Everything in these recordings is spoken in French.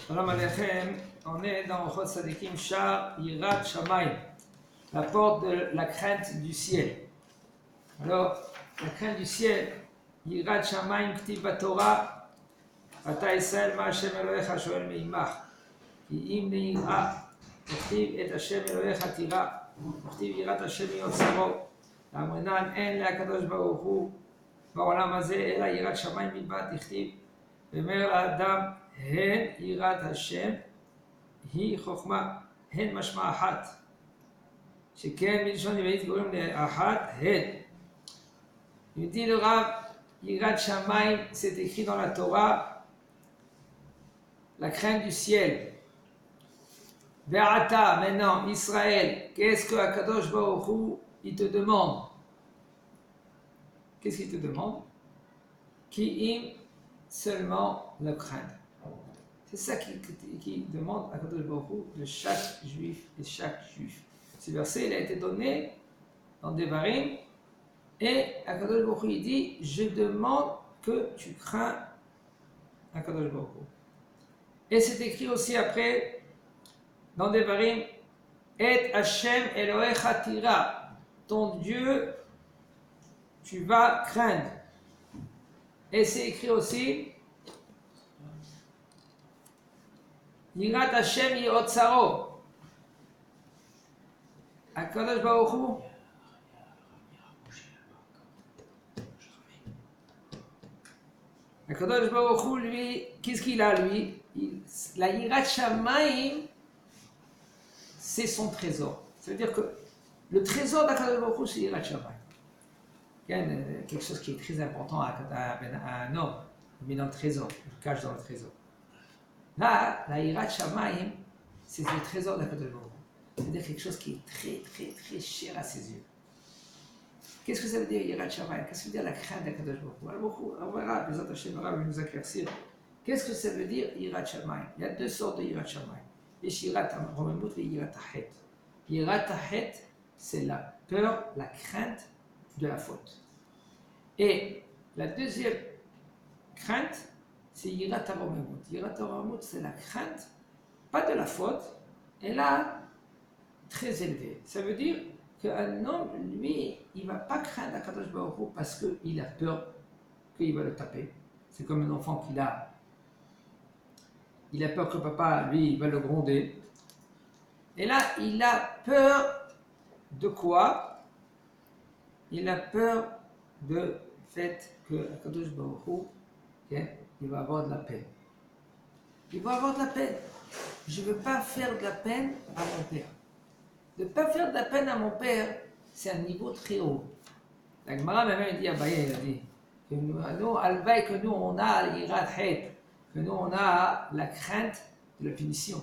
Shalom Aleichem, on est dans Ochot Sadikim Shar Yirat Shamayim, la porte de la crainte du ciel. Alors, la crainte du ciel, Yirat Shamayim Ktiv Batorah, Ata Yisrael Ma Hashem Elohecha Shoel Meimach, Ki Im Neira, Ktiv Et Hashem Elohecha Tira, Ktiv Yirat Hashem Yotzaro, Amrenan En LeHakadosh Baruch Hu, בעולם הזה, אלא יראת שמיים בלבד, דכתיב, ואומר לאדם, הן יראת השם, היא חוכמה, הן משמע אחת. שכן מלשון עברית קוראים לאחת, הן. Il dit le Rav, Yirat Shamayim, c'est écrit dans la Torah, la crainte du ciel. Ve'ata, maintenant, Israël, qu'est-ce que Akadosh Baruch Hu, il te demande? Qu'est-ce qu'il te demande? Qui seulement le craindre. C'est ça qui demande à Kadosh Baruch Hu de chaque juif et chaque juif. Ce verset il a été donné dans Devarim et Kadosh Baruch Hu il dit je demande que tu crains Kadosh Baruch Hu. Et c'est écrit aussi après dans Devarim Et Hashem Elohecha Tira, ton Dieu tu vas craindre. Et c'est écrit aussi Yirat Hashem Yotzaro. Akadosh Baruch Hu. Akadosh Baruch Hu, lui, qu'est-ce qu'il a lui? La Yirat Shamayim, c'est son trésor. Ça veut dire que le trésor d'Akadosh Baruch Hu, c'est Yirat Shamayim. Quelque chose qui est très important à un homme, il met dans le trésor, il le cache dans le trésor. Là, la Yirat Shamayim, c'est le trésor d'Akadosh Baruch Hu. C'est-à-dire quelque chose qui est très, très, très cher à ses yeux. Qu'est-ce que ça veut dire Yirat Shamayim? Qu'est-ce que ça veut dire la crainte d'Akadosh Baruch Hu? On verra, les autres Hashem va nous éclaircir. Qu'est-ce que ça veut dire Yirat Shamayim? Il y a deux sortes de Yirat Shamayim. Il y a Yirat Romemut et Yirat Ahet. Yirat Ahet, c'est la peur, la crainte de la faute. Et la deuxième crainte, c'est Yirat HaRomemut. Yirat HaRomemut, c'est la crainte, pas de la faute, et là, très élevée. Ça veut dire qu'un homme, lui, il ne va pas craindre Akadosh Baruch Hu parce qu'il a peur qu'il va le taper. C'est comme un enfant il a peur que papa, lui, il va le gronder. Et là, il a peur de quoi? Il a peur du fait que Akadosh Baruch Hu, il va avoir de la peine. Il va avoir de la peine. Je ne veux pas faire de la peine à mon père. De ne pas faire de la peine à mon père, c'est un niveau très haut. La Gemara même dit, Abaye, il a dit, que nous, alvaï, que nous on a l'Yirat Het, que nous on a la crainte de la punition.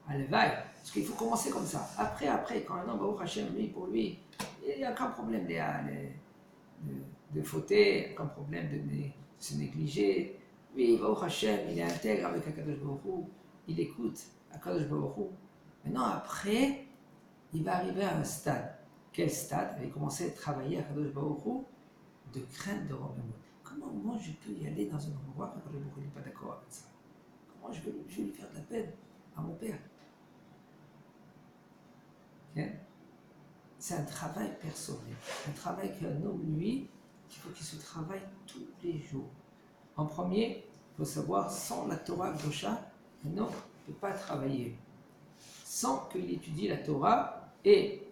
Alvaï. Parce qu'il faut commencer comme ça. Après, quand un homme, Baruch Hashem, lui, pour lui, il n'y a aucun problème de fauter, aucun problème de se négliger. Lui, Baruch Hashem, il est intègre avec Akadosh Baruch Hu, il écoute Akadosh Baruch Hu. Maintenant, après, il va arriver à un stade. Quel stade? Il va commencer à travailler à Akadosh Baruch Hu de crainte de Romemut. Comment moi je peux y aller dans un endroit quand Akadosh Baruch Hu n'est pas d'accord avec ça? Comment je vais lui faire de la peine à mon père? C'est un travail personnel, un travail qu'un homme, lui, il faut qu'il se travaille tous les jours. En premier, il faut savoir, sans la Torah Gdosha, un homme ne peut pas travailler. Sans qu'il étudie la Torah, et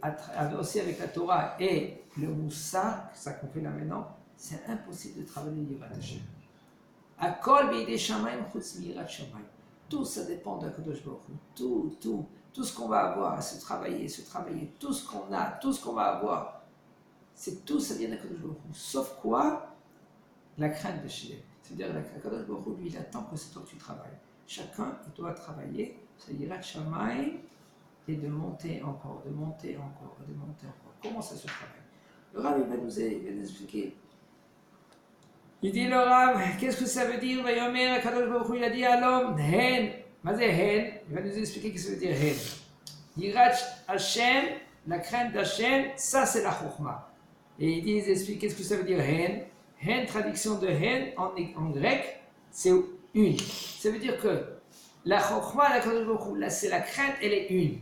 aussi avec la Torah et le Moussar, ça qu'on fait là maintenant, c'est impossible de travailler Yirat Hashem. Akol beidei shamayim chutz miyirat shamayim. Tout ça dépend d'Akadosh Baruch Hu. Tout ce qu'on va avoir à se travailler, tout ce qu'on a, tout ce qu'on va avoir, tout ça vient d'Akadosh Baruch Hu. Sauf quoi? La crainte de Shem. C'est-à-dire qu'Akadosh Baruch Hu, lui, il attend que c'est toi que tu travailles. Chacun, il doit travailler, c'est Yirat Shamayim, et de monter encore. Comment ça se travaille? Le Rav, il va nous expliquer. Il dit le Rav, qu'est-ce que ça veut dire? Vayomer, Akadosh Baruch Hu, il a dit à l'homme, Hen. Hen, il va nous expliquer ce que ça veut dire Hen. Yirat Hashem, la crainte d'Hashem, ça c'est la Chokhmah. Et il explique qu'est-ce que ça veut dire Hen. Hen, traduction de Hen en grec, c'est une. Ça veut dire que La chokhma, la kadosh baruch hu, là c'est la crainte, elle est une.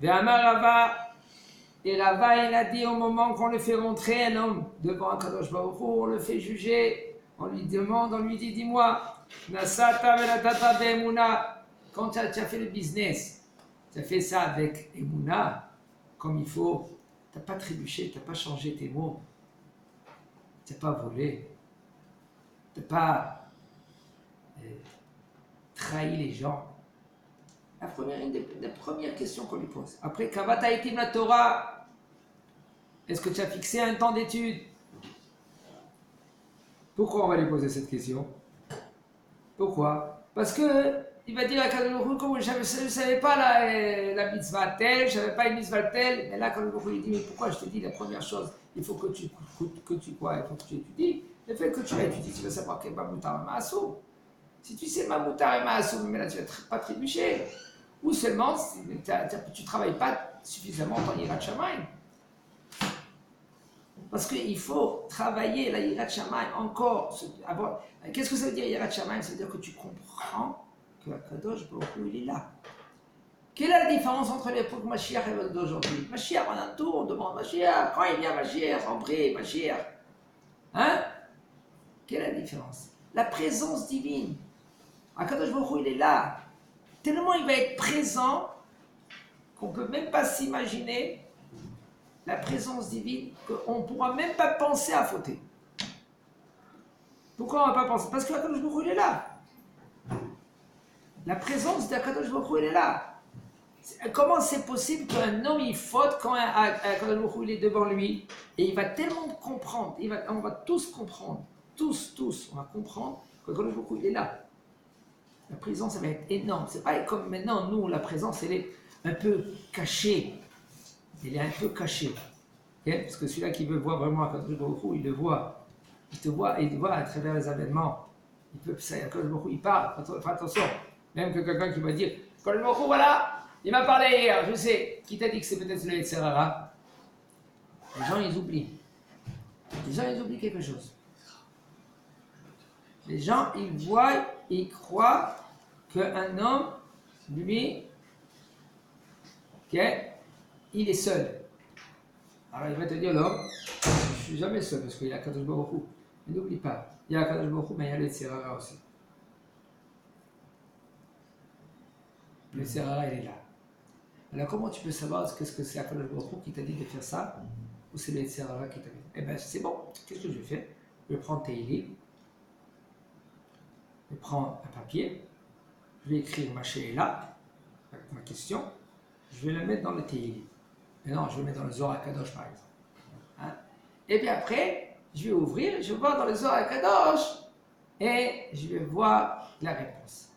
Ve'amar Rava, et Rava il a dit au moment qu'on le fait rentrer un homme devant un kadosh baruch hu, on le fait juger, on lui demande, on lui dit, dis-moi, nasata ve'natata be'emuna, quand tu as fait le business, tu as fait ça avec emuna, comme il faut, tu n'as pas trébuché, tu n'as pas changé tes mots, tu n'as pas volé, tu n'as pas trahi les gens. Une des premières questions qu'on lui pose. Après, Kavata itim la Torah, est-ce que tu as fixé un temps d'étude? Pourquoi on va lui poser cette question? Pourquoi? Parce que il va dire à Kadosh Baruch Hu, comme je ne savais pas la mitzvah telle, je ne savais pas une mitzvah telle, mais là Kadosh Baruch Hu il dit, mais pourquoi je te dis la première chose, il faut que tu quoi, il faut que tu étudies. Le fait que tu l'as étudié, tu vas savoir qu'il y a Mamoutar et Maasou. Si tu sais Mamoutar et Maasou, mais là tu ne vas pas trébucher. Ou seulement, tu ne travailles pas suffisamment ton Yirat Shamayim. Parce qu'il faut travailler la Yirat Shamayim encore. Qu'est-ce que ça veut dire Yirat Shamayim? Ça veut dire que tu comprends que Kadosh Baruch Hu, il est là. Quelle est la différence entre l'époque Mashiach et d'aujourd'hui? Mashiach, on a un tour, on demande Mashiach. Quand il vient Mashiach, on prie Mashiach. Hein? Quelle est la différence? La présence divine. Kadosh Baruch Hu, il est là. Tellement il va être présent qu'on ne peut même pas s'imaginer la présence divine, qu'on ne pourra même pas penser à fauter. Pourquoi on ne va pas penser? Parce que Akadosh Baruch Hu, il est là. La présence d'Akadosh Baruch Hu, elle est là. Comment c'est possible qu'un homme il faute quand Akadosh Baruch Hu, il est devant lui et il va tellement comprendre, on va tous comprendre, tous, on va comprendre qu'Akadosh Baruch Hu, il est là. La présence, elle va être énorme. C'est pas comme maintenant, nous, la présence, elle est un peu cachée. Elle est un peu cachée. Okay? Parce que celui-là qui veut voir vraiment Akadosh Baruch Hu, il le voit. Il te voit et il voit à travers les événements. Il peut, Akadosh Baruch Hu, il parle. Fais attention. Même que quelqu'un qui va dire, Akadosh Baruch Hu, voilà, il m'a parlé hier, je sais. Qui t'a dit que c'est peut-être le Yetzer Hara? Les gens, ils oublient. Les gens, ils oublient quelque chose. Les gens, ils voient, ils croient qu'un homme, lui, okay, il est seul. Alors il va te dire, l'homme, je ne suis jamais seul parce qu'il y a Kadosh Baruch Hu. Mais n'oublie pas, il y a Kadosh Baruch Hu, mais il y a le Yetzer Hara aussi. Le Yetzer Hara, il est là. Alors comment tu peux savoir qu'est-ce que c'est Kadosh Baruch Hu qui t'a dit de faire ça, ou c'est le Yetzer Hara qui t'a dit? Eh bien c'est bon, qu'est-ce que je vais faire? Je vais prendre tes livres, je vais prendre un papier, je vais écrire ma là, avec ma question, je vais la mettre dans le Tehillim. Mais non, je vais mettre dans le Zohar Kadosh par exemple. Hein? Et puis après, je vais ouvrir, je vais voir dans le Zohar Kadosh et je vais voir la réponse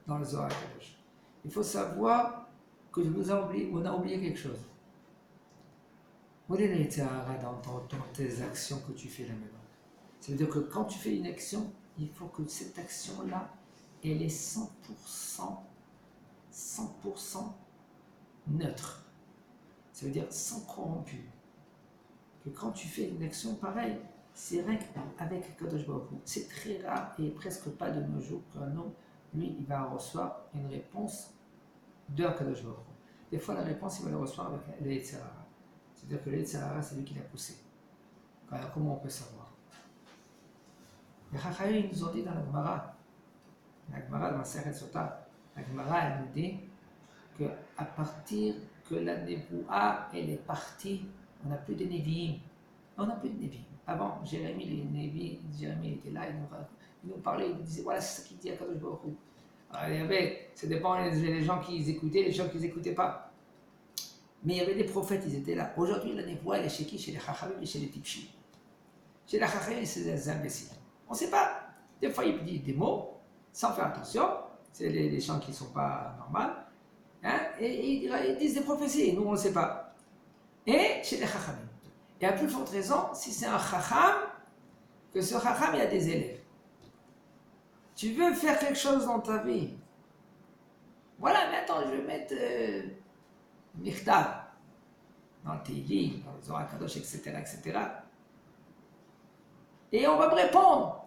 dans le Zohar Kadosh. Il faut savoir que on a oublié quelque chose. Où est le Yetzer Hara dans tes actions que tu fais là maintenant? Ça veut dire que quand tu fais une action, il faut que cette action-là, elle est 100% neutre. Ça veut dire sans corrompu. Que quand tu fais une action pareille, c'est rien qu'avec Kadosh Baruch Hu. C'est très rare et presque pas de nos jours qu'un homme, lui, il va recevoir une réponse de Kadosh Baruch Hu. Des fois, la réponse, il va la recevoir avec le Yetzer Hara. C'est-à-dire que le Yetzer Hara, c'est lui qui l'a poussé. Alors, comment on peut savoir? Les Chachamim, ils nous ont dit dans la Gemara, dans la Masechet Sota, la Gemara, elle nous dit qu'à partir que la Nevoua, elle est partie, on n'a plus de Nevi'im. On n'a plus de Nevi'im. Avant, Jérémie était là, il nous parlait, il nous disait, voilà, c'est ça qu'il dit à Kadosh Baruch Hu. Alors, il y avait, ça dépend des gens qui écoutaient, les gens qui n'écoutaient pas. Mais il y avait des prophètes, ils étaient là. Aujourd'hui, la Nevoua, elle est chez qui? Chez les Chachamim et chez les Tipshim. Chez les Chachamim, c'est des imbéciles. On ne sait pas. Des fois, ils disent des mots, sans faire attention. C'est les chants qui ne sont pas normaux. Hein? Et ils disent des prophéties, nous on ne sait pas. Et chez les Chachamim. Et à plus forte raison, si c'est un Chacham, que ce Chacham, il y a des élèves. Tu veux faire quelque chose dans ta vie. Voilà, mais attends, je vais mettre Mirtav dans le Tehillim, dans le Zohar Kadosh, etc., etc. Et on va me répondre.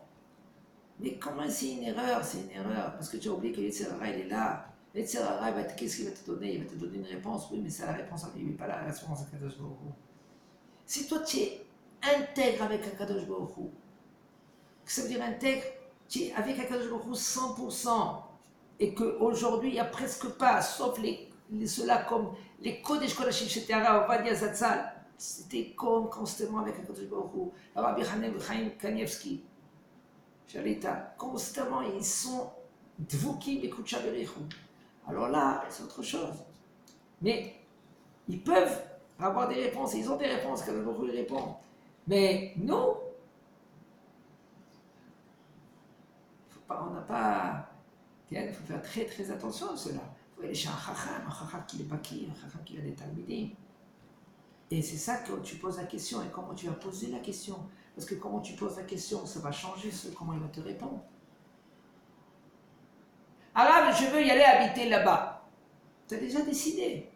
Mais comment c'est une erreur? C'est une erreur. Parce que tu as oublié que l'Etzerara, il est là. L'Etzerara, qu'est-ce qu'il va te donner? Il va te donner une réponse. Oui, mais c'est la réponse à lui, mais pas la réponse à Kadosh Baruch Hu. Si toi, tu es intègre avec Kadosh Baruch Hu, ça veut dire intègre, tu es avec Kadosh Baruch Hu 100%, et qu'aujourd'hui, il n'y a presque pas, sauf ceux-là comme les Kodesh Kodashim Shetara, Ovadia Zatzal, c'était comme constamment avec Kadosh Baruch Hu. Rabbi Chaim Kanievski, Shalita, constamment, ils sont dvukim et kucha berichou. Alors là, c'est autre chose. Mais ils peuvent avoir des réponses, ils ont des réponses, quand beaucoup les répondent. Mais nous, on n'a pas. Il faut faire très très attention à cela. Il faut aller chez un chacham qui est baki, un chacham qui a des talmidim. Et c'est ça que tu poses la question et comment tu vas poser la question. Parce que comment tu poses la question, ça va changer comment il va te répondre. Arabe, je veux y aller habiter là-bas. Tu as déjà décidé.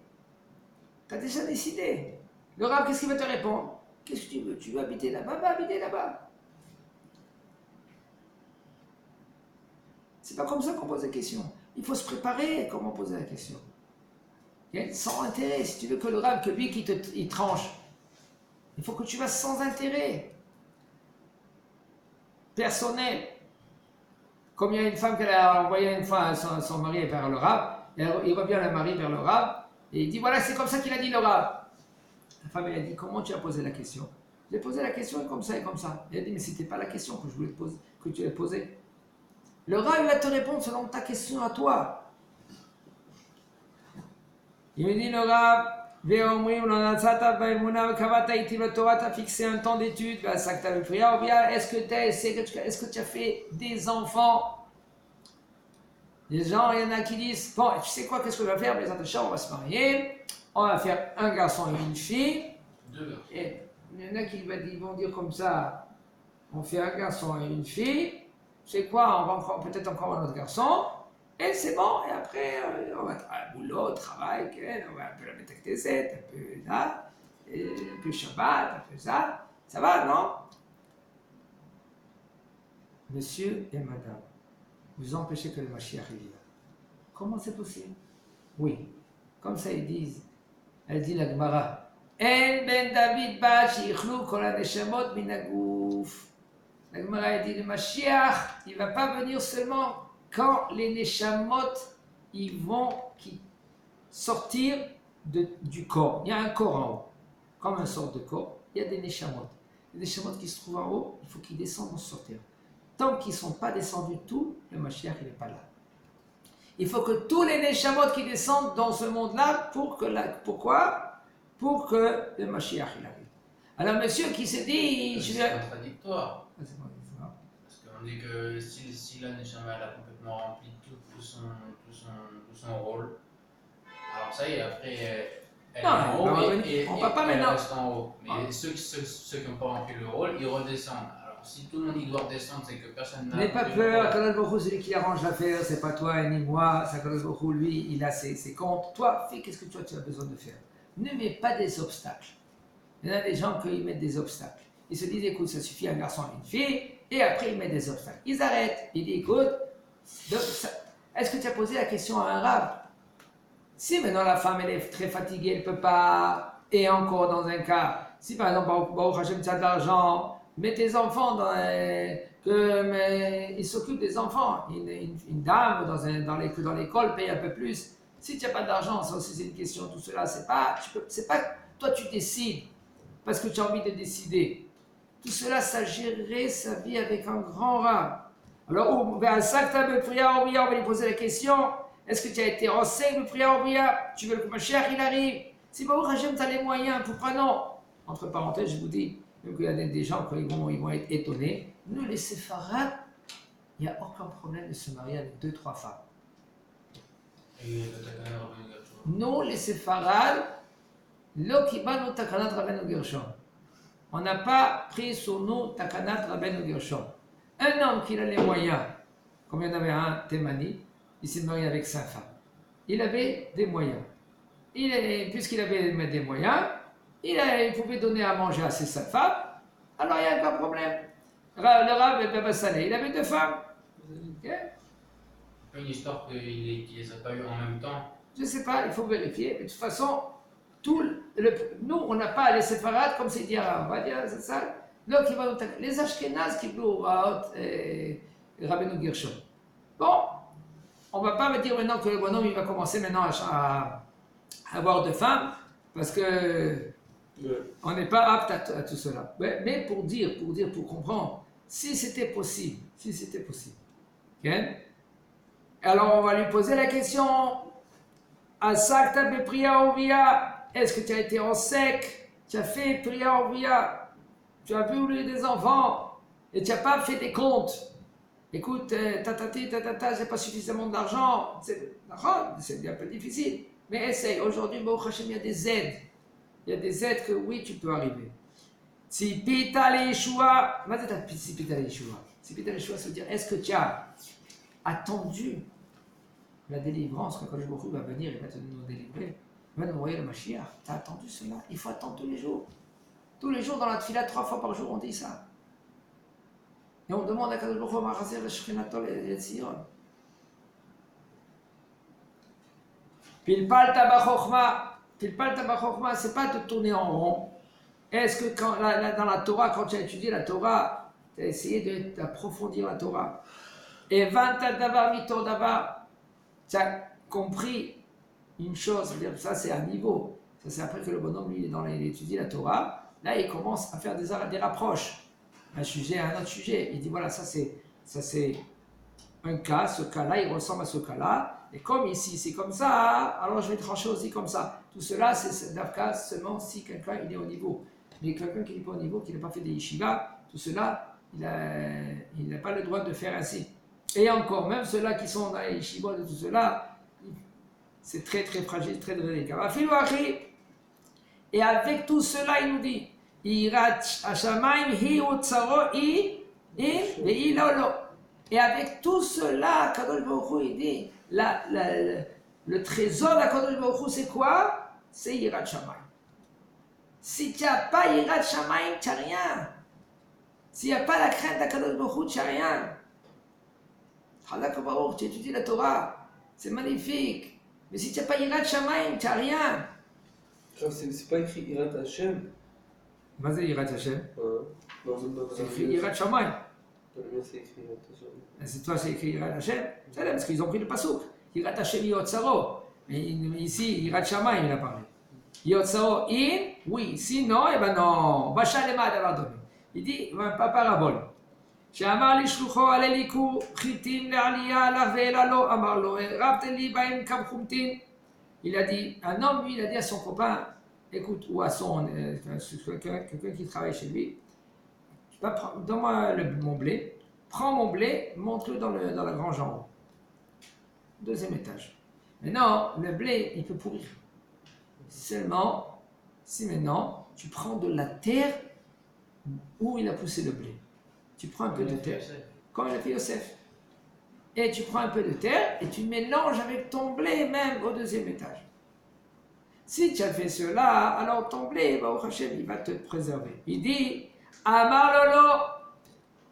Tu as déjà décidé. Le Rav, qu'est-ce qu'il va te répondre? Qu'est-ce que tu veux? Tu veux habiter là-bas? Va habiter là-bas. C'est pas comme ça qu'on pose la question. Il faut se préparer comment poser la question. Sans intérêt. Si tu veux que le Rav, que lui qui il tranche, il faut que tu vas sans intérêt. Personnel. Comme il y a une femme qui a envoyé une fois son mari vers le Rav, il revient le mari vers le Rav, et il dit voilà, c'est comme ça qu'il a dit le Rav. La femme, elle a dit comment tu as posé la question? J'ai posé la question comme ça et comme ça. Elle a dit mais c'était pas la question que je voulais te poser, que tu as posée. Le Rav, il va te répondre selon ta question à toi. Il me dit le Rav, tu as fixé un temps d'études, est-ce que tu as fait des enfants? Les gens, il y en a qui disent, bon, tu sais quoi, qu'est-ce qu'on va faire? Les on va se marier, on va faire un garçon et une fille. Et il y en a qui vont dire comme ça, on fait un garçon et une fille, c'est quoi, on va peut-être encore un autre garçon, et c'est bon, et après, on va travailler, boulot, travail, on va un peu la mettre avec des aides, un peu là, un peu Shabbat, un peu ça va, non? Monsieur et madame, vous empêchez que le Mashiach arrive. Comment c'est possible? Oui, comme ça ils disent, elle dit la Gemara, En ben David ba shichlu kol haneshamot min haguf. La Gemara elle dit le Mashiach, il va pas venir seulement quand les neshamot ils vont sortir du corps. Il y a un corps en haut, comme un sort de corps, il y a des neshamot. Les neshamot qui se trouvent en haut, il faut qu'ils descendent sur terre. Tant qu'ils ne sont pas descendus tout, le Mashiach il n'est pas là. Il faut que tous les neshamot qui descendent dans ce monde-là, pourquoi? Pour que le Mashiach il arrive. Alors monsieur qui se dit... C'est contradictoire. Parce qu'on dit que si la neshama a complètement rempli tout son rôle, alors ça y est, après elle est en haut et elle reste en haut. Mais ceux qui n'ont pas rempli le rôle, ils redescendent. Si tout le monde doit redescendre, c'est que personne n'a... N'aie pas peur, Kadosh Baruch Hu, c'est lui qui arrange l'affaire, c'est pas toi ni moi, c'est Kadosh Baruch Hu, lui, il a ses comptes. Toi, fais qu'est-ce que toi tu as besoin de faire. Ne mets pas des obstacles. Il y en a des gens qui mettent des obstacles. Ils se disent, écoute, ça suffit un garçon et une fille, et après ils mettent des obstacles. Ils arrêtent, ils disent, écoute, est-ce que tu as posé la question à un rabbin? Si maintenant la femme elle est très fatiguée, elle ne peut pas, et encore dans un cas, si par exemple, Baruch Hashem, tu as de l'argent, mets tes enfants ils s'occupent des enfants. Une dame dans l'école paye un peu plus. Si tu n'as pas d'argent, ça aussi c'est une question, tout cela, c'est pas toi tu décides parce que tu as envie de décider. Tout cela, ça gérer sa vie avec un grand rat. Alors, on va lui poser la question, est-ce que tu as été renseigné le prière tu veux que ma chère il arrive? Si Baruch Hashem, tu as les moyens, pourquoi non? Entre parenthèses, je vous dis, même qu'il y a des gens qui vont être étonnés. Nous, les séfarades, il n'y a aucun problème de se marier avec 2-3 femmes. Nous, les séfarades, on n'a pas pris sur nous Takanat Rabbeinu Gershon. Un homme qui a les moyens, comme il y en avait un Thémani, il s'est marié avec 5 femmes. Il avait des moyens. Puisqu'il avait des moyens, il pouvait donner à manger à ses 5 femmes, alors il n'y a pas de problème. Le Rav Baba Saleh, il avait 2 femmes. Ok? Une histoire qu'il ne les a pas eu en même temps. Je ne sais pas, il faut vérifier. Mais de toute façon, nous, on n'a pas les séparades comme c'est dit on va dire, c'est ça. Donc, les Ashkénazes qui jouent et Rabbeinu Gershon. Bon, on ne va pas me dire maintenant que le bonhomme il va commencer maintenant à avoir de femmes parce que on n'est pas apte à tout cela. Mais pour comprendre, si c'était possible, okay? Alors on va lui poser la question, Asakta Bepriya Ovia, est-ce que tu as été en sec, tu as fait Priya Ovia, tu as voulu des enfants et tu n'as pas fait des comptes. Écoute, j'ai pas suffisamment d'argent, c'est un peu difficile, mais essaye. Aujourd'hui, il y a des aides. Il y a des aides que oui, tu peux arriver. Si Pita le Yeshua, si Pita le Yeshua, ça veut dire est-ce que tu as attendu la délivrance quand le Baruch va venir et va te nous délivrer, va nous envoyer le Mashiach. Tu as attendu cela. Il faut attendre tous les jours. Tous les jours dans la tefila, 3 fois par jour, on dit ça. Et on demande à Kadosh Baruch Hu Marazer le Shekhinatol et Tzion. Pilpal Tabachokma, c'est pas de tourner en rond. Est-ce que dans la Torah, quand tu as étudié la Torah, tu as essayé d'approfondir la Torah et 20 davar mito davar, tu as compris une chose, c'est-à-dire ça c'est un niveau. Ça c'est après que le bonhomme lui il étudie la Torah, là il commence à faire des rapproches. Un sujet à un autre sujet. Il dit voilà, ça c'est un cas, ce cas-là, il ressemble à ce cas-là. Et comme ici, c'est comme ça, alors je vais trancher aussi comme ça. Tout cela, c'est d'un cas seulement si quelqu'un il est au niveau. Mais quelqu'un qui n'est pas au niveau, qui n'a pas fait des yeshivas, tout cela, il n'a pas le droit de faire ainsi. Et encore, même ceux-là qui sont dans les yeshivas de tout cela, c'est très très fragile, très délicat. Et avec tout cela, il nous dit Irat Hashamayim hi utzaro i lolo. Et avec tout cela, Kadosh Baruch Hu, il dit le trésor de Kadosh Baruch Hu, c'est quoi? C'est Irat Shamayim. Si tu n'as pas Irat Shamayim, tu n'as rien. S'il n'y a pas la crainte de Kadosh Baruch Hu, tu n'as rien. Halak Baruch, tu étudies la Torah, c'est magnifique. Mais si tu n'as pas Irat Shamayim, tu n'as rien. C'est pas écrit Irat Hashem. Qu'est-ce que c'est Irat Hashem? C'est écrit Irat Shamayim. C'est écrit Irat Hashem. C'est toi, c'est écrit Irat Hashem. C'est là, parce qu'ils ont pris le pasouk. Irat Hashem Yotzaro. Mais ici, Irat Shamayim, il a parlé. Yotzaro in, oui. Sinon, eh ben non. Bachalema d'avoir donné. Il dit, pas parabole. שאמר לשלוחו עלי ליקור חיטים לעלייה עליו ואלה לו, אמר לו, רבתם לי בהם כמחומתין. Il a dit, un homme, lui, il a dit à son copain, écoute, ou à son, quelqu'un qui travaille chez lui, donne-moi mon blé, prends mon blé, monte-le dans la grange en haut. 2e étage. Maintenant, le blé, il peut pourrir. Seulement, si maintenant, tu prends de la terre où il a poussé le blé. Tu prends un peu de terre, comme il a fait Yosef. Et tu prends un peu de terre et tu mélanges avec ton blé même au 2e étage. Si tu as fait cela, alors ton blé, Baruch Hashem, il va te préserver. Il dit, Amar Lolo,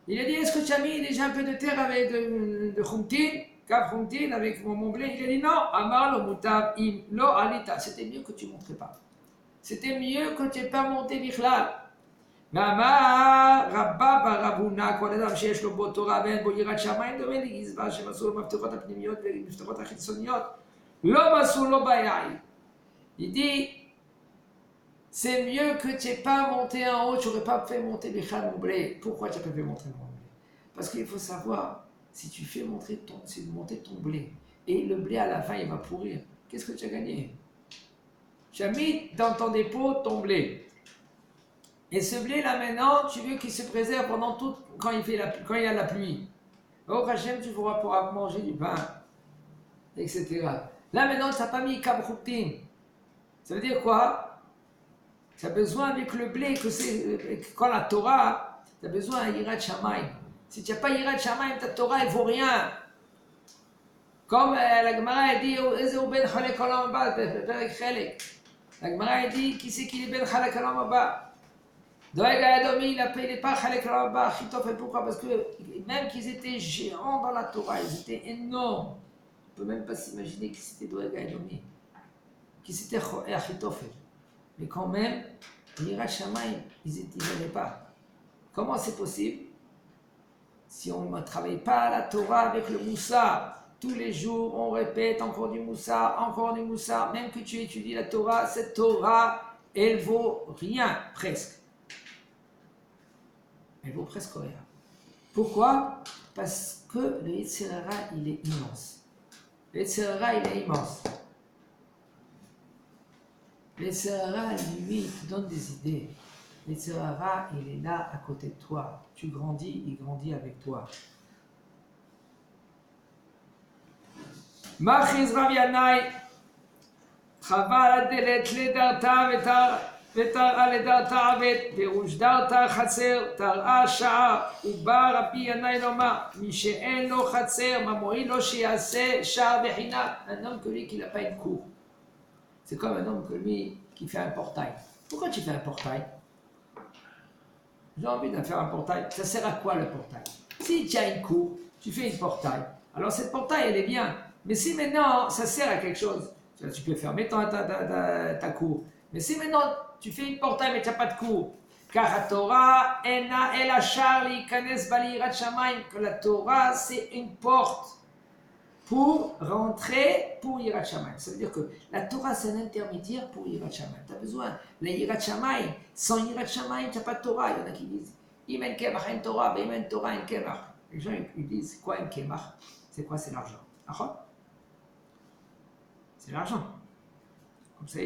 il a dit, est-ce que tu as mis déjà un peu de terre avec de khumtin, kaf khumtin, avec mon blé? Il a dit, non, Amar Lo Mutav Im Lo Alita. C'était mieux que tu ne montrais pas. C'était mieux que tu n'aies pas monté Bichlal. ואמר רבא ברבונה, כל אדם שיש לו בו תורה ואין בו יראת שמיים, דומה לגזבר שמסרו לו מפתחות הפנימיות ומפתחות החיצוניות, לא מסרו לו ביין. Il dit, c'est mieux que tu n'aies pas monté en haut, tu n'aurais pas fait monter mon blé. Pourquoi tu n'as pas fait monter mon blé? Parce qu'il faut savoir, si tu fais monter ton blé, et le blé à la fin il va pourrir, qu'est-ce que tu as gagné? Tu as mis dans ton dépôt ton blé. Et ce blé là maintenant, tu veux qu'il se préserve pendant tout, quand il y a la pluie. Oh Hachem, tu pourras manger du pain, etc. Là maintenant, tu n'as pas mis kabroutin. Ça veut dire quoi? Tu as besoin avec le blé, quand la Torah, tu as besoin d'Yirat Shamayim. Si tu n'as pas Yirat Shamayim, ta Torah elle ne vaut rien. Comme la Gemara dit, Ezeu ben Chalek Olam Haba, la Gemara dit, qui c'est qui est ben Chalek Olam Haba? Doeg Adomi, il a payé les pach avec Rabba, Chitofel. Pourquoi? Parce que même qu'ils étaient géants dans la Torah, ils étaient énormes. On ne peut même pas s'imaginer qui c'était Doeg Adomi, qui c'était Achitofel. Mais quand même, l'Irat Shamayim, ils n'avaient pas. Comment c'est possible? Si on ne travaille pas la Torah avec le Moussa, tous les jours on répète encore du Moussa, même que tu étudies la Torah, cette Torah, elle vaut rien, presque. Elle vaut presque rien. Pourquoi? Parce que le Yetzer Hara, il est immense. Le Yetzer Hara, il est immense. Le Yetzer Hara, lui, il te donne des idées. Le Yetzer Hara, il est là à côté de toi. Tu grandis, il grandit avec toi. Machiz Rav Yanai, Chaval Adelet Ledarta ותראה לדרתה עבד, פירוש דרתה חצר, תראה שעה, ובא רבי ינאי לומר, מי שאין לו חצר, מה מועיל לו שיעשה שער בחינם? Un homme que lui qui n'a pas une cour. C'est comme un homme que lui qui fait un portail. Pourquoi tu fais un portail? J'ai envie de faire un portail. Ça sert à quoi le portail? Si tu as une cour, tu fais une portail. Alors cette portail, elle est bien. Mais si maintenant, ça sert à quelque chose, tu peux fermer ta cour. Mais si maintenant, tu fais une portail mais tu n'as pas de cour, car la Torah, que la Torah, c'est une porte pour rentrer pour Yirat Shamayim. Ça veut dire que la Torah, c'est un intermédiaire pour Yirat Shamayim. Tu as besoin. La Yirat Shamayim, sans Yirat Shamayim, tu n'as pas de Torah. Il y en a qui disent, Imen Kemach en Torah, Imen Torah en Kemach. Les gens, ils disent, quoi un Kemach? C'est quoi? C'est l'argent. C'est l'argent. Comme ça,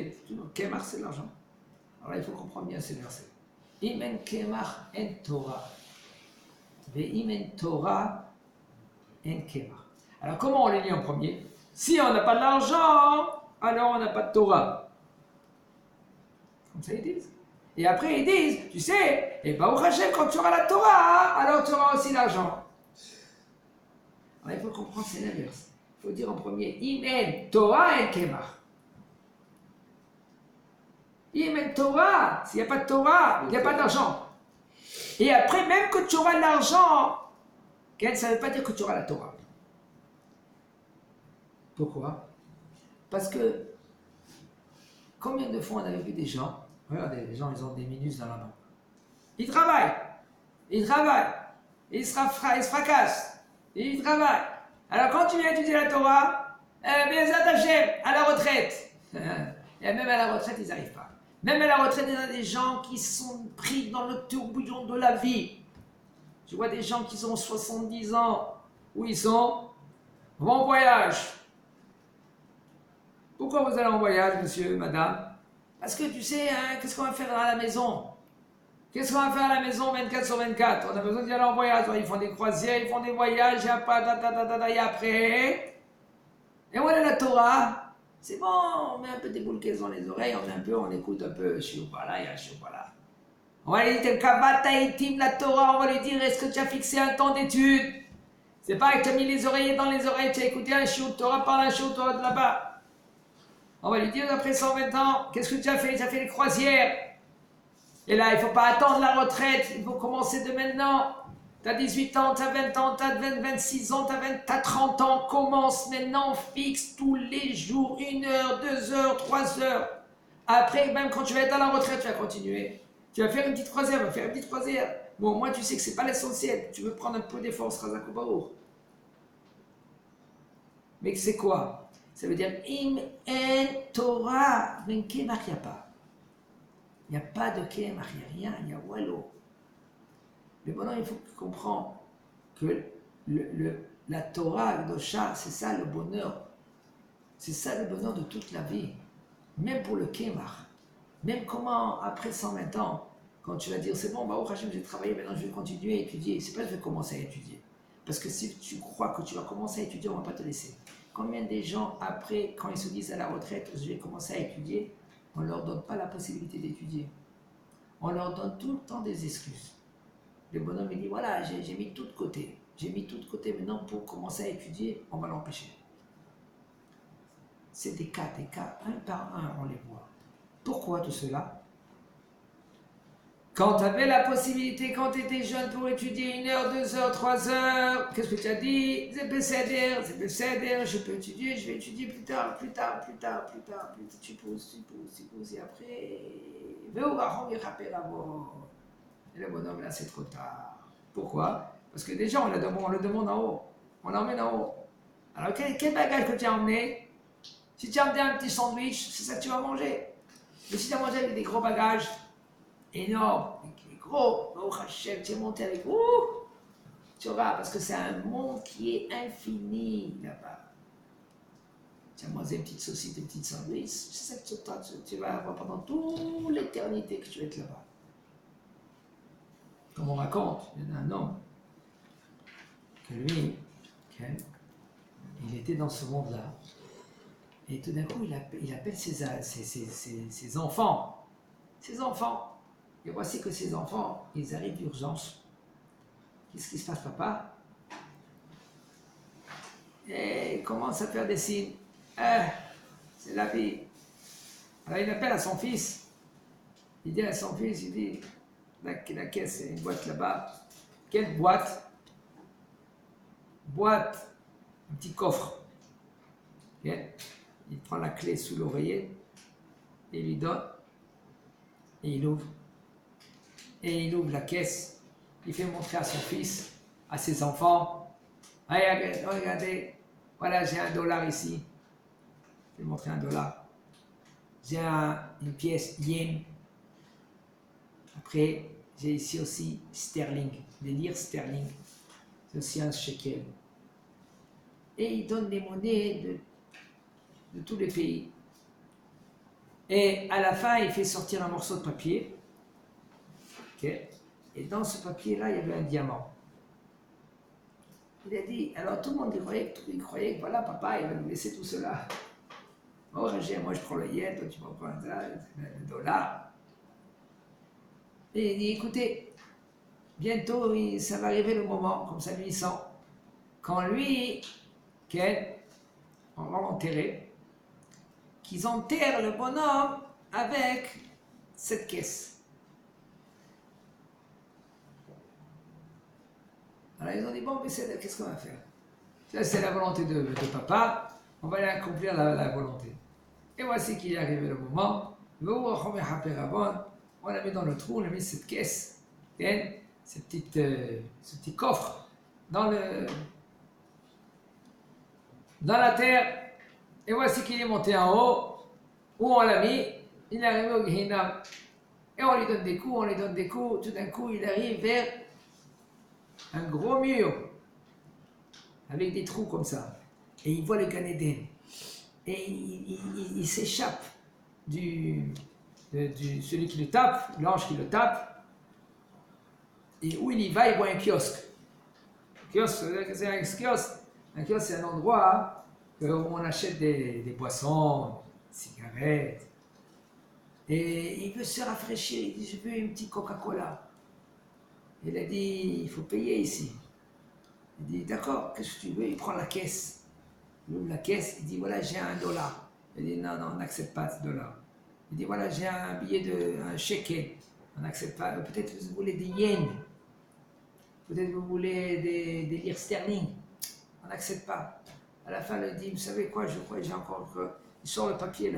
Kemach, c'est l'argent. Alors il faut comprendre bien ces versets. Imen Kemach en Torah. Imen Torah en Kemach. Alors comment on les lit en premier? Si on n'a pas de l'argent, alors on n'a pas de Torah. Comme ça ils disent. Et après ils disent, tu sais, et Baruch Hashem, quand tu auras la Torah, alors tu auras aussi l'argent. Alors il faut comprendre, c'est l'inverse. Il faut dire en premier, Imen Torah en Kemach. Imen Torah, s'il n'y a pas de Torah, il n'y a pas d'argent. Et après, même que tu auras de l'argent, ça ne veut pas dire que tu auras la Torah. Pourquoi? Parce que combien de fois on avait vu des gens, regardez, les gens ils ont des minus dans la main. Ils travaillent, ils se fracassent, ils travaillent. Alors quand tu viens étudier la Torah, Bezat Hashem, à la retraite. Et même à la retraite, ils n'arrivent pas. Même à la retraite, il y a des gens qui sont pris dans le tourbillon de la vie. Je vois des gens qui ont 70 ans, où ils sont en voyage. Pourquoi vous allez en voyage, monsieur, madame? Parce que tu sais, hein, qu'est-ce qu'on va faire à la maison? Qu'est-ce qu'on va faire à la maison 24 sur 24? On a besoin d'y aller en voyage. Alors, ils font des croisières, ils font des voyages, et après. Et voilà la Torah. C'est bon, on met un peu des boules dans les oreilles, on écoute un peu, Shiupala, il y a Shiupala. On va lui dire, la Torah, on va lui dire, est-ce que tu as fixé un temps d'étude? C'est pas que tu as mis les oreillers dans les oreilles, tu as écouté un Shiup Torah par un Shiup Torah de là-bas. On va lui dire, après 120 ans, qu'est-ce que tu as fait? Tu as fait les croisières. Et là, il ne faut pas attendre la retraite, il faut commencer de maintenant. Tu as 18 ans, tu as 20 ans, tu as 26 ans, tu as 30 ans. Commence maintenant, fixe tous les jours, 1 heure, 2 heures, 3 heures. Après, même quand tu vas être à la retraite, tu vas continuer. Tu vas faire une petite croisière, Bon, au moins, tu sais que ce n'est pas l'essentiel. Tu veux prendre un peu d'effort, Srazakobaour. Mais c'est quoi? Ça veut dire, Im en Torah, mais Kemach, il n'y a pas. Il n'y a pas de Kemach, il n'y a rien, il y a Wallo. Mais maintenant, il faut comprendre que la Torah, le Dosha, c'est ça le bonheur. C'est ça le bonheur de toute la vie. Même pour le Kemach. Même comment, après 120 ans, quand tu vas dire, c'est bon, Baruch Hashem, j'ai travaillé, maintenant je vais continuer à étudier. C'est pas que je vais commencer à étudier. Parce que si tu crois que tu vas commencer à étudier, on ne va pas te laisser. Combien de gens, après, quand ils se disent à la retraite, je vais commencer à étudier, on ne leur donne pas la possibilité d'étudier. On leur donne tout le temps des excuses. Le bonhomme, il dit, voilà, j'ai mis tout de côté. J'ai mis tout de côté, maintenant, pour commencer à étudier, on va l'empêcher. C'est des cas, un par un, on les voit. Pourquoi tout cela? Quand tu avais la possibilité, quand tu étais jeune pour étudier 1 heure, 2 heures, 3 heures, qu'est-ce que tu as dit? C'est BCDR, je peux étudier, je vais étudier plus tard. Tu pousses, et après, et le bonhomme là, c'est trop tard. Pourquoi? Parce que déjà, on le demande en haut, on l'emmène en haut. Alors, quel bagage que tu as emmené? Si tu as emmené un petit sandwich, c'est ça que tu vas manger. Mais si tu as mangé avec des gros bagages, énorme, gros, oh Hachem, tu es monté avec, tu auras, parce que c'est un monde qui est infini là-bas. Tu as mangé une petite saucisse, une petite sandwich, c'est ça que tu vas avoir pendant toute l'éternité que tu vas être là-bas. Comme on raconte, il y en a un homme, que lui, il était dans ce monde-là, et tout d'un coup, il appelle ses enfants. Et voici que ces enfants, ils arrivent d'urgence. Qu'est-ce qui se passe, papa? Et il commence à faire des signes. C'est la vie. Alors il appelle à son fils. Il dit à son fils, il dit, la caisse, c'est une boîte là-bas. Quelle boîte? Boîte, un petit coffre. Okay. Il prend la clé sous l'oreiller et il lui donne. Et il ouvre. Et il ouvre la caisse, il fait montrer à son fils, à ses enfants. Regardez, voilà, j'ai $1 ici. Il fait montrer $1. J'ai une pièce yen. Après, j'ai ici aussi sterling, des lire sterling. C'est aussi un shekel. Et il donne des monnaies de tous les pays. Et à la fin, il fait sortir un morceau de papier. Okay. Et dans ce papier-là, il y avait un diamant. Il a dit, alors tout le monde il croyait que voilà, papa, il va nous laisser tout cela. Oh, Roger, moi je prends le yen, toi tu prends le dollar. Et il dit, écoutez, bientôt ça va arriver le moment, comme ça lui il sent, quand lui, on va l'enterrer, qu'ils enterrent le bonhomme avec cette caisse. Alors ils ont dit, bon, mais qu'est-ce qu'on va faire? Ça, c'est la volonté de papa, on va aller accomplir la volonté. Et voici qu'il est arrivé le moment, on l'a mis dans le trou, on a mis cette caisse, ce petit coffre, dans la terre, et voici qu'il est monté en haut, où on l'a mis, il est arrivé au Gehinam, et on lui donne des coups, tout d'un coup il arrive vers un gros mur, avec des trous comme ça, et il voit le Gan Eden, et il s'échappe celui qui le tape, l'ange qui le tape, et où il y va, il voit un kiosque. C'est un kiosque. Un kiosque, c'est un endroit où on achète des boissons, des cigarettes, et il veut se rafraîchir, il dit, je veux une petite Coca-Cola. Il a dit, il faut payer ici. Il dit, d'accord, qu'est-ce que tu veux? Il prend la caisse. Il ouvre la caisse, il dit, voilà, j'ai $1. Il dit, non, on n'accepte pas ce dollar. Il dit, voilà, j'ai un billet un shekel. On n'accepte pas. Peut-être que vous voulez des yens. Peut-être que vous voulez des lire sterling. On n'accepte pas. À la fin, il dit, vous savez quoi, je crois que j'ai encore... Il sort le papier,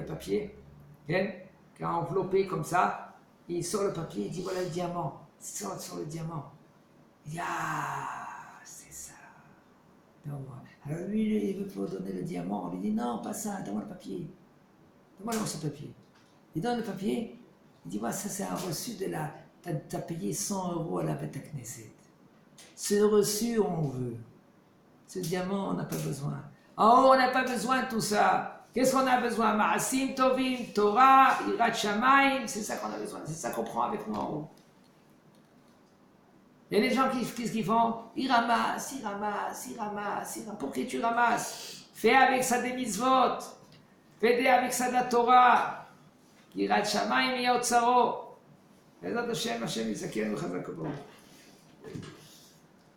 qui est enveloppé comme ça. Il sort le papier, il dit, voilà le diamant. Il sort le diamant. Il dit, c'est ça. Alors lui, il veut pas donner le diamant. On lui dit, non, pas ça, donne-moi le papier. Donne-moi ce papier. Il donne le papier. Il dit, ça c'est un reçu de t'as payé 100 € à la Beth Knesset. Ce reçu, on veut. Ce diamant, on n'a pas besoin. En haut, on n'a pas besoin de tout ça. Qu'est-ce qu'on a besoin? Ma'asim Tovim, Torah, Irat Shamayim, c'est ça qu'on a besoin. C'est ça qu'on prend avec nous en haut. Il y a des gens qu'est-ce qu'ils font? Ils ramassent. Pour qui tu ramasses? Fais avec ça des mitzvot. Fais avec ça de la Torah. Irat Shamayim, Yotzaro. בעזרת השם, השם יזכנו חזק וברוך.